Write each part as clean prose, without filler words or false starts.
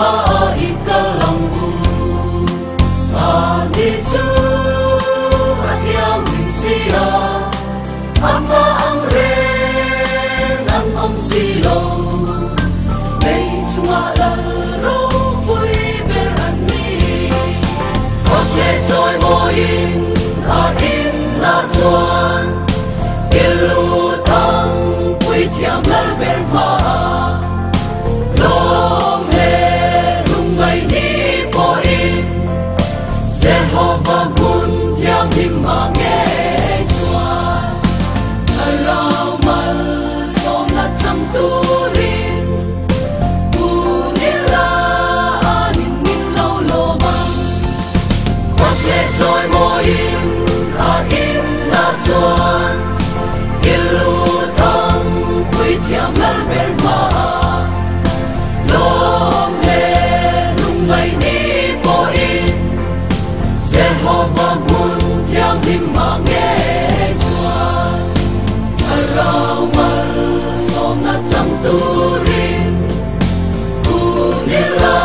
ma ikalambu ani chu athiam min sia ama ang re nang om silo nei chunga la ro pui ber ani hoặc lệ trôi môi in na chuan ilu tang pui thiam la ber ma long le lung ngày ni po in Jehovah mun thiam him ma nghe chuan rao mal som la chang tu rin tu ni la anin min lo lo mang hoặc lệ trôi môi in na chuan ilu tang pui thiam la ber ma long le lung ngày ni po in Jehovah mun thiam him ma nghe chuan rao mal som na chang tu rin tu ni la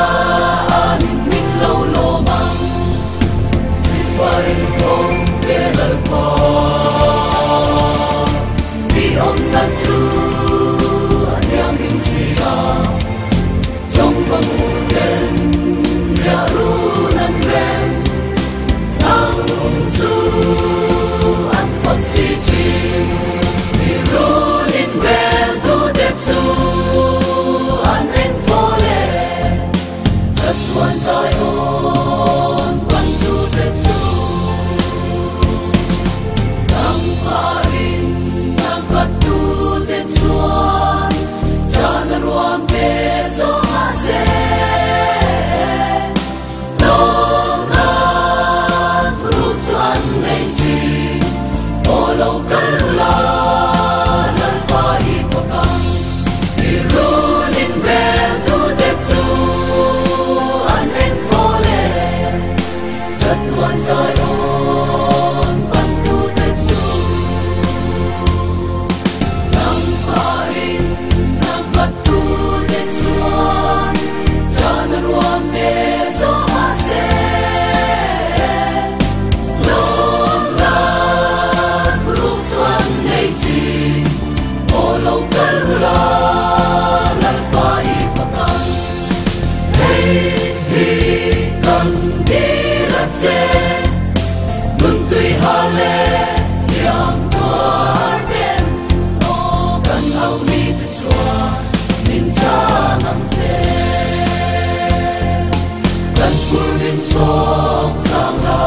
anin min lo lo mang xin bay ôm về lời po vì ông ta chu thiam him sia trong vòng đêm ya ru nan ren nang su an phật si chi mi ru in ve tu te su an en pole sat wan sai on quan tu te su nang parin nang pat tu te suan chan ruam pe so ase long na ru chuan nei si o lo kal la lal pa I paka I ru in ve tu te chu an en pole chat wan sai on pan tu te chu nang pa in nang pat tu te chuan chan ruam te so ase long na ru chuan nei si o lo kal la lal pa I paka hey hi kan di la che mừng tui ha le yang tuar den o kan hau ni chu chua min cha ngam che kan pur min chok sang la